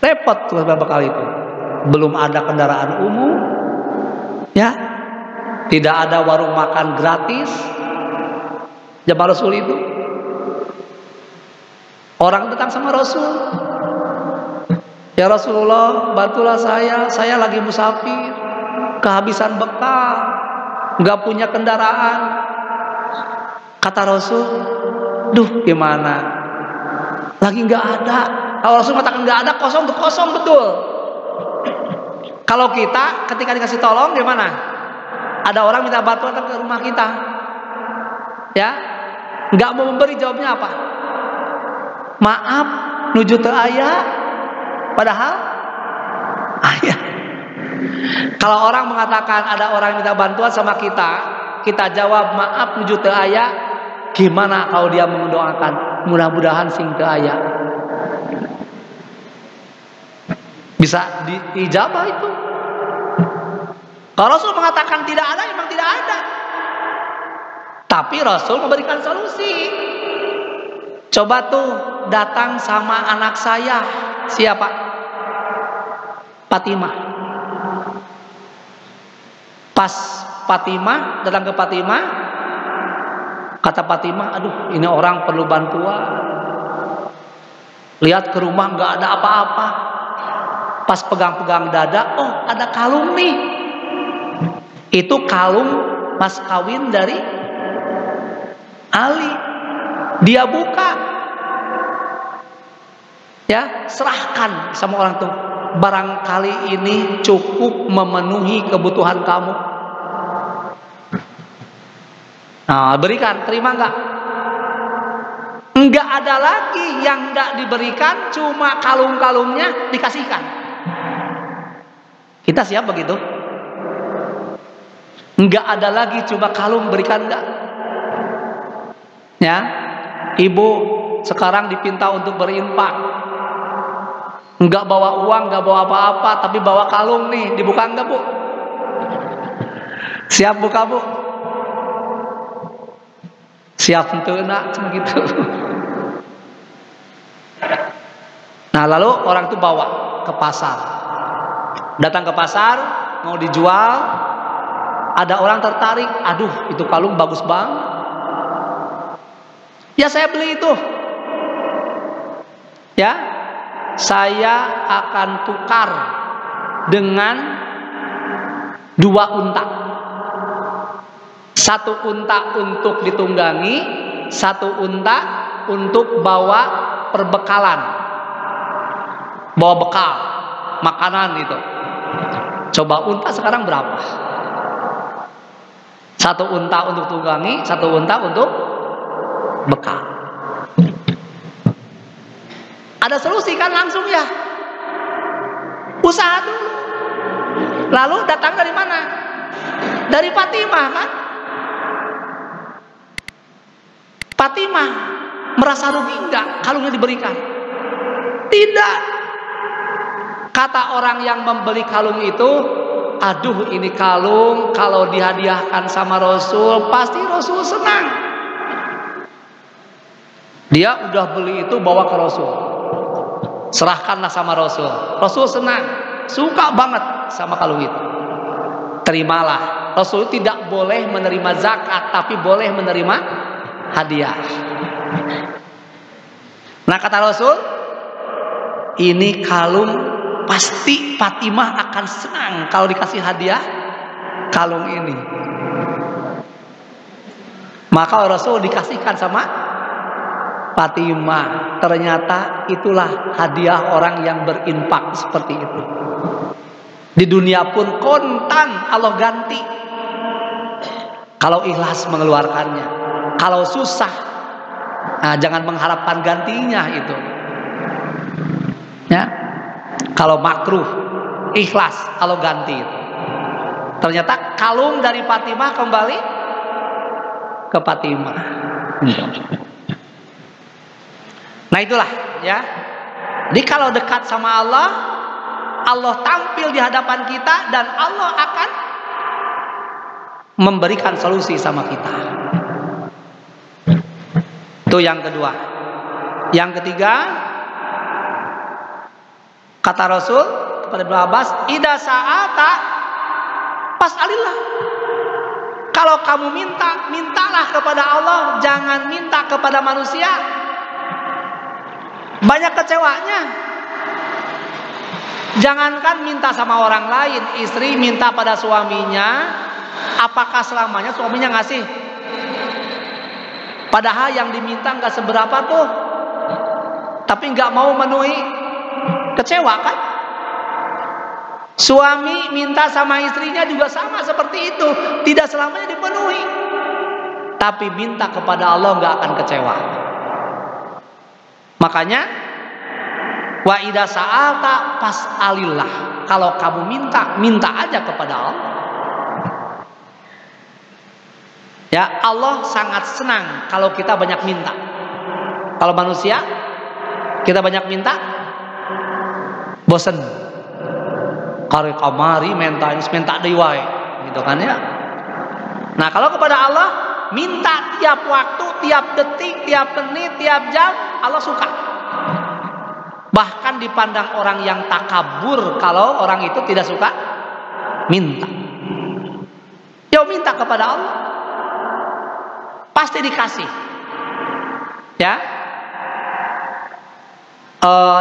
repot tuh bekal itu. Belum ada kendaraan umum, ya, tidak ada warung makan gratis. Zaman Rasul itu orang datang sama Rasul, ya Rasulullah, bantulah saya lagi musafir, kehabisan bekal, nggak punya kendaraan. Kata Rasul, duh gimana, lagi nggak ada. Kalau Rasul mengatakan nggak ada, kosong tuh kosong betul. Kalau kita ketika dikasih tolong gimana? Ada orang minta bantuan ke rumah kita, ya, nggak mau memberi, jawabnya apa? Maaf, nuju teu aya, padahal ayah. Kalau orang mengatakan ada orang minta bantuan sama kita, kita jawab maaf nuju teu aya, gimana kalau dia mendoakan mudah-mudahan sing teu aya? Bisa diijabah itu. Kalau Rasul mengatakan tidak ada, memang tidak ada. Tapi Rasul memberikan solusi. Coba tuh datang sama anak saya, siapa? Fatimah. Pas Fatimah datang ke Fatimah, kata Fatimah, aduh ini orang perlu bantuan. Lihat ke rumah nggak ada apa-apa. Pas pegang-pegang dada, oh ada kalung nih. Itu kalung mas kawin dari Ali. Dia buka, ya, serahkan sama orang tuh. Barangkali ini cukup memenuhi kebutuhan kamu. Nah, berikan, terima nggak? Nggak ada lagi yang nggak diberikan, cuma kalung-kalungnya dikasihkan. Kita siap begitu? Nggak ada lagi, coba kalung berikan nggak? Ya, ibu sekarang dipinta untuk berinfak, nggak bawa uang, nggak bawa apa-apa, tapi bawa kalung nih, dibuka nggak bu? Siap buka bu? Siap untuk nak begitu. Nah lalu orang itu bawa ke pasar, datang ke pasar mau dijual, ada orang tertarik, aduh itu kalung bagus banget. Ya saya beli itu. Ya, saya akan tukar dengan 2 unta. 1 unta untuk ditunggangi, 1 unta untuk bawa perbekalan, bawa bekal, makanan itu. Coba unta sekarang berapa? 1 unta untuk tunggangi, 1 unta untuk bekal. Ada solusi kan langsung ya? Usaha dulu. Lalu datang dari mana? Dari Fatimah kan? Fatimah merasa rugi enggak kalungnya diberikan? Tidak. Kata orang yang membeli kalung itu, aduh ini kalung kalau dihadiahkan sama Rasul pasti Rasul senang. Dia udah beli itu bawa ke Rasul, serahkanlah sama Rasul. Rasul senang, suka banget sama kalung itu. Terimalah. Rasul tidak boleh menerima zakat, tapi boleh menerima hadiah. Nah kata Rasul, ini kalung pasti Fatimah akan senang kalau dikasih hadiah kalung ini. Maka Rasul dikasihkan sama Fatimah. Ternyata itulah hadiah orang yang berinfak seperti itu. Di dunia pun kontan Allah ganti. Kalau ikhlas mengeluarkannya. Kalau susah, nah, jangan mengharapkan gantinya itu. Ya. Kalau makruh, ikhlas Allah ganti itu. Ternyata kalung dari Fatimah kembali ke Fatimah. Nah itulah ya. Jadi kalau dekat sama Allah, Allah tampil di hadapan kita dan Allah akan memberikan solusi sama kita. Itu yang kedua. Yang ketiga, kata Rasul kepada Ibnu Abbas, "Idza sa'ata fas'alillah." Kalau kamu minta, mintalah kepada Allah, jangan minta kepada manusia. Banyak kecewanya. Jangankan minta sama orang lain, istri minta pada suaminya, apakah selamanya suaminya ngasih? Padahal yang diminta nggak seberapa tuh, tapi nggak mau memenuhi, kecewa kan? Suami minta sama istrinya juga sama seperti itu, tidak selamanya dipenuhi, tapi minta kepada Allah nggak akan kecewa. Makanya wa idza sa'alta fas'alillah. Kalau kamu minta, minta aja kepada Allah. Ya, Allah sangat senang kalau kita banyak minta. Kalau manusia kita banyak minta, bosen. Kari kamari minta deui wae, gitu kan ya. Nah, kalau kepada Allah minta tiap waktu, tiap detik, tiap menit, tiap jam, Allah suka. Bahkan dipandang orang yang takabur kalau orang itu tidak suka minta. Ya minta kepada Allah, pasti dikasih. Ya,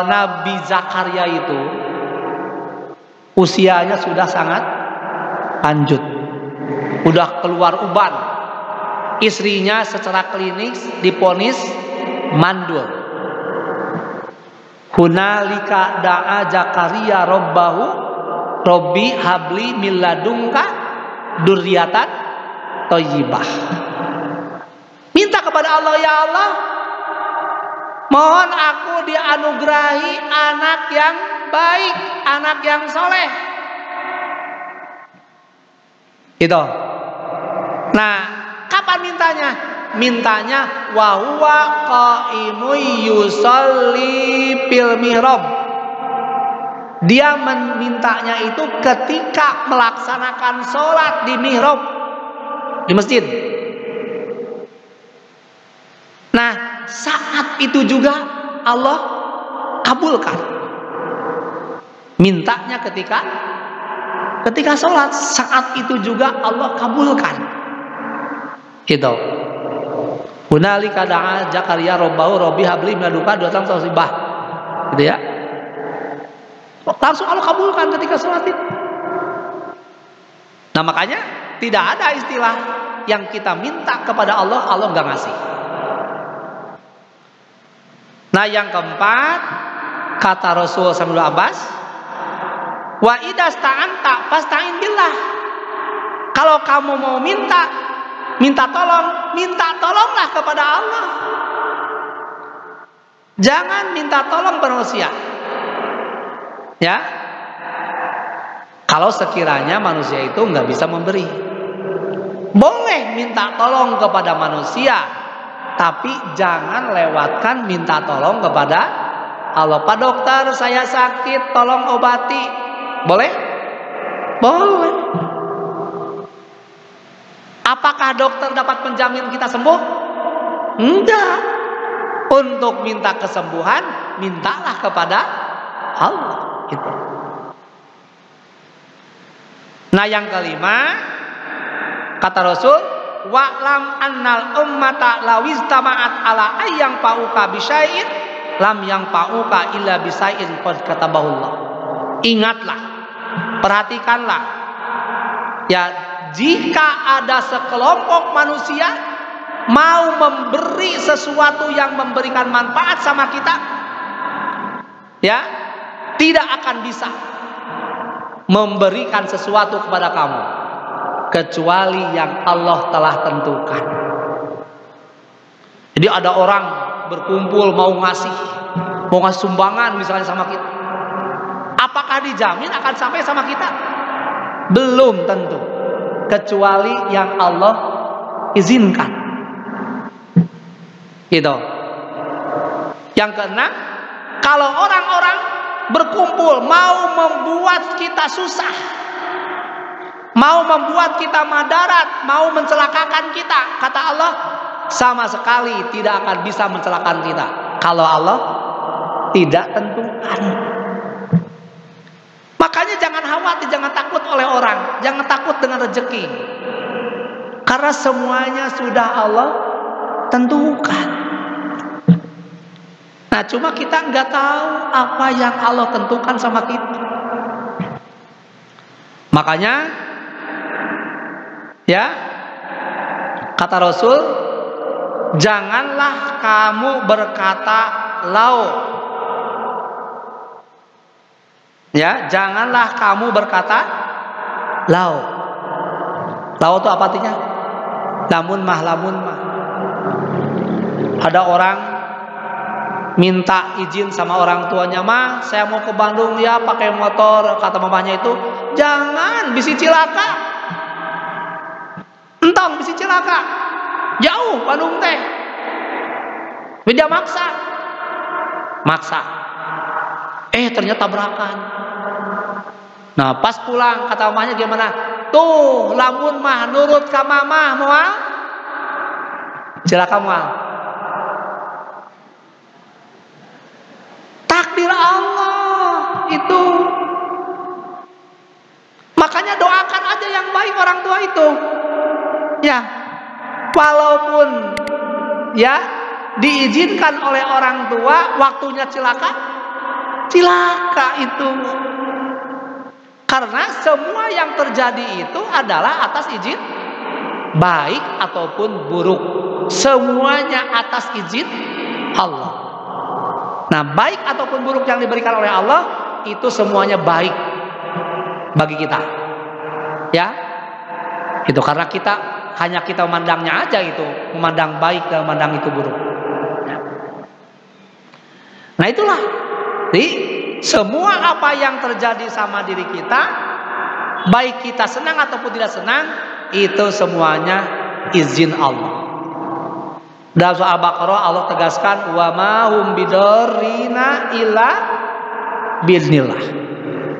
Nabi Zakaria itu usianya sudah sangat lanjut, udah keluar uban. Istrinya secara klinis diponis mandul. Hunalika da'a Zakaria rabbahu Robbi habli min ladunka dzurriatan thayyibah. Minta kepada Allah, ya Allah, mohon aku dianugerahi anak yang baik, anak yang soleh. Itu. Nah, kapan mintanya? Mintanya wa huwa qaimun yusolli fil mihrab. Dia memintanya itu ketika melaksanakan sholat di mihrab, di masjid. Nah, saat itu juga Allah kabulkan. Mintanya ketika sholat, saat itu juga Allah kabulkan. Gitu. Hunalika da'a Zakaria rabbahu Rabbi habli min ladunka dzurriatan thayyibah. Gitu ya. Langsung Allah kabulkan ketika sholat itu. Nah, makanya tidak ada istilah yang kita minta kepada Allah, Allah nggak ngasih. Nah, yang keempat, kata Rasul sallallahu alaihi Abbas, wa idza sta'anta fasta'in billah. Kalau kamu mau minta tolonglah kepada Allah. Jangan minta tolong manusia. Ya. Kalau sekiranya manusia itu nggak bisa memberi, boleh minta tolong kepada manusia, tapi jangan lewatkan minta tolong kepada Allah. Pak dokter, saya sakit, tolong obati. Boleh? Boleh. Apakah dokter dapat menjamin kita sembuh? Enggak. Untuk minta kesembuhan, mintalah kepada Allah. Gitu. Nah, yang kelima, kata Rasul, wa'lam annal ummata lawistama'at ala ayyang fa'uka bisyai'in lam yang fa'uka illa bisyai'in qad katabahullah. Ingatlah, perhatikanlah, ya, jika ada sekelompok manusia mau memberi sesuatu yang memberikan manfaat sama kita, ya, tidak akan bisa memberikan sesuatu kepada kamu kecuali yang Allah telah tentukan. Jadi ada orang berkumpul mau ngasih sumbangan misalnya sama kita, apakah dijamin akan sampai sama kita? Belum tentu, kecuali yang Allah izinkan. Gitu. Yang keenam, kalau orang-orang berkumpul mau membuat kita susah, mau membuat kita madarat, mau mencelakakan kita, kata Allah, sama sekali tidak akan bisa mencelakakan kita kalau Allah tidak tentukan. Makanya jangan khawatir, jangan takut oleh orang, jangan takut dengan rezeki, karena semuanya sudah Allah tentukan. Nah, cuma kita nggak tahu apa yang Allah tentukan sama kita. Makanya, ya, kata Rasul, janganlah kamu berkata lau. Ya, janganlah kamu berkata lau. Lau itu apa artinya? Lamun mah. Ada orang minta izin sama orang tuanya, mah saya mau ke Bandung ya pakai motor. Kata mamanya itu, jangan, bisi cilaka. Entong bisi cilaka, jauh Bandung teh. Beda maksa. Ternyata tabrakan. Nah, pas pulang kata mamanya gimana? Tuh, lamun mah nurut ka mamah moal cilaka moal. Takdir Allah itu. Makanya doakan aja yang baik orang tua itu. Ya, walaupun ya diizinkan oleh orang tua waktunya cilaka itu. Karena semua yang terjadi itu adalah atas izin baik ataupun buruk. Semuanya atas izin Allah. Nah, baik ataupun buruk yang diberikan oleh Allah itu semuanya baik bagi kita. Ya. Itu karena hanya kita memandangnya aja itu, memandang baik dan memandang itu buruk. Ya. Nah, itulah. Jadi, semua apa yang terjadi sama diri kita, baik kita senang ataupun tidak senang, itu semuanya izin Allah. Dalam surah Al-Baqarah Allah tegaskan, wa ma hum bidarrina illa biiznillah.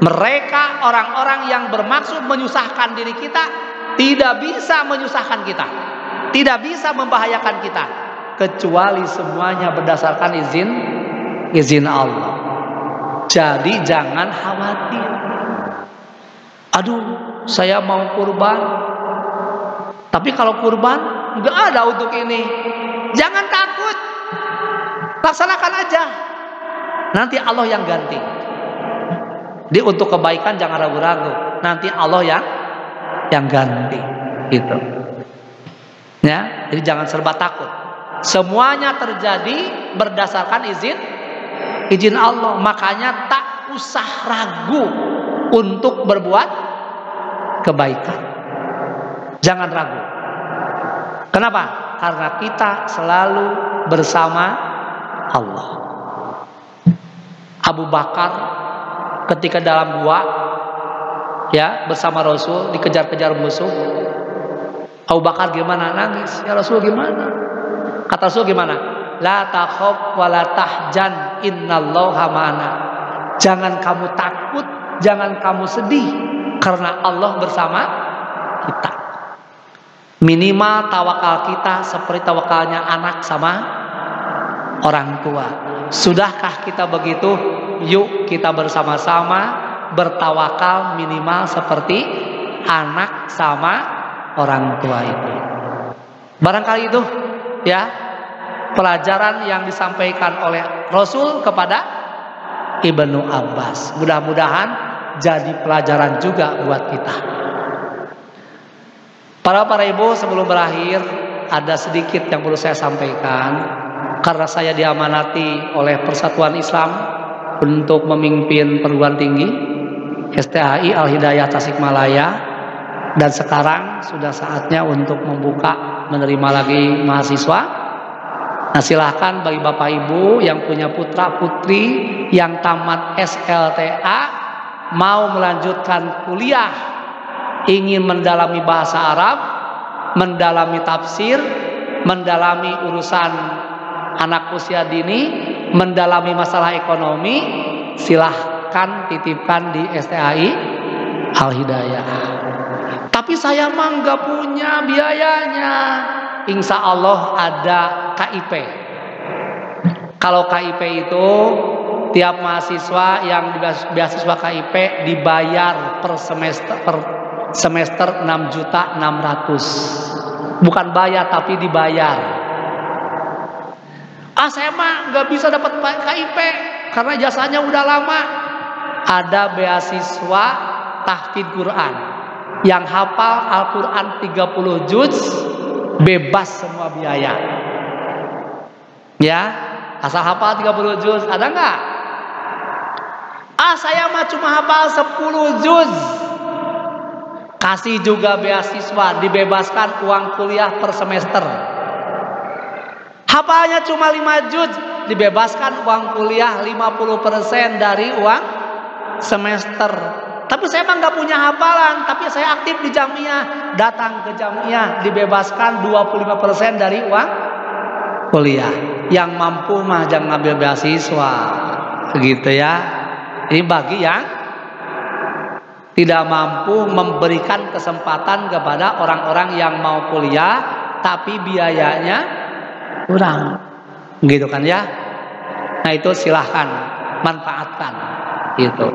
Mereka orang-orang yang bermaksud menyusahkan diri kita tidak bisa menyusahkan kita, tidak bisa membahayakan kita, kecuali semuanya berdasarkan izin Allah. Jadi jangan khawatir. Aduh, saya mau kurban, tapi kalau kurban nggak ada untuk ini. Jangan takut, laksanakan aja. Nanti Allah yang ganti. Jadi untuk kebaikan jangan ragu-ragu. Nanti Allah yang ganti. Gitu. Ya, jadi jangan serba takut. Semuanya terjadi berdasarkan izin Allah. Makanya tak usah ragu untuk berbuat kebaikan. Jangan ragu. Kenapa? Karena kita selalu bersama Allah. Abu Bakar ketika dalam gua ya bersama Rasul dikejar-kejar musuh, Abu Bakar gimana? Nangis. Ya Rasul gimana? Kata Rasul gimana? La takhaf wa la tahjan innallaha ma'ana. Jangan kamu takut, jangan kamu sedih, karena Allah bersama kita. Minimal tawakal kita seperti tawakalnya anak sama orang tua. Sudahkah kita begitu? Yuk kita bersama-sama bertawakal minimal seperti anak sama orang tua itu. Barangkali itu ya pelajaran yang disampaikan oleh Rasul kepada Ibnu Abbas. Mudah-mudahan jadi pelajaran juga buat kita. Para ibu, sebelum berakhir ada sedikit yang perlu saya sampaikan. Karena saya diamanati oleh Persatuan Islam untuk memimpin perguruan tinggi STAI Al-Hidayah Tasikmalaya, dan sekarang sudah saatnya untuk membuka menerima lagi mahasiswa. Nah, silahkan bagi Bapak Ibu yang punya putra putri yang tamat SLTA mau melanjutkan kuliah, ingin mendalami bahasa Arab, mendalami tafsir, mendalami urusan anak usia dini, mendalami masalah ekonomi, silahkan titipkan di STAI Al-Hidayah. Tapi saya mah nggak punya biayanya. Insya Allah ada KIP. Kalau KIP itu tiap mahasiswa yang beasiswa KIP dibayar per semester 6.600.000. Bukan bayar tapi dibayar. Saya mah nggak bisa dapat KIP karena jasanya udah lama. Ada beasiswa tahfidz Quran yang hafal Al-Quran 30 juz bebas semua biaya. Ya, asal hafal 30 juz, ada nggak? Saya mah cuma hafal 10 juz. Kasih juga beasiswa, dibebaskan uang kuliah per semester. Hafalnya cuma 5 juz, dibebaskan uang kuliah 50% dari uang semester. Tapi saya mah nggak punya hafalan, tapi saya aktif di jamiah, datang ke jamiah, dibebaskan 25% dari uang kuliah. Yang mampu mah jangan ngambil beasiswa, gitu ya. Ini bagi yang tidak mampu, memberikan kesempatan kepada orang-orang yang mau kuliah, tapi biayanya kurang, gitu kan ya. Nah itu silahkan manfaatkan, gitu.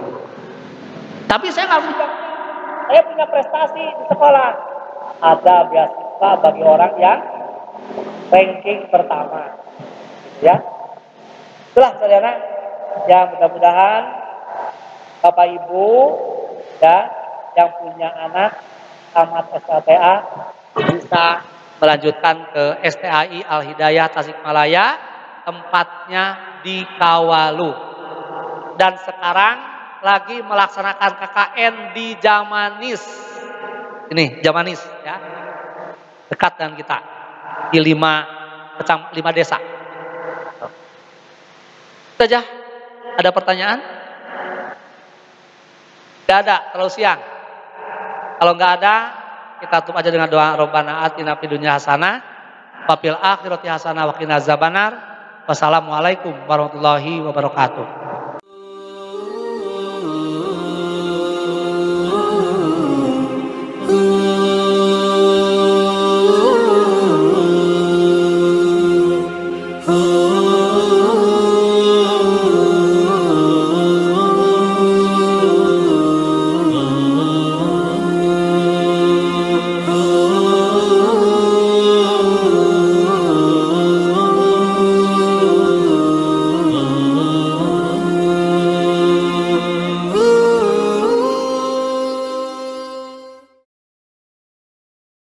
Tapi saya nggak punya, saya punya prestasi di sekolah. Ada beasiswa bagi orang yang ranking pertama, ya. Itulah saudara, ya mudah-mudahan Bapak Ibu ya yang punya anak tamat SLTA bisa melanjutkan ke STAI Al-Hidayah Tasikmalaya, tempatnya di Kawalu. Dan sekarang lagi melaksanakan KKN di Jamanis. Ini Jamanis ya. Dekat dengan kita. Di 5 desa. Itu aja. Ada pertanyaan? Tidak ada, terlalu siang. Kalau nggak ada, kita tutup aja dengan doa Rabbana atina fid dunya hasanah wa fil akhirati hasanah wa qina azabannar. Wassalamualaikum warahmatullahi wabarakatuh.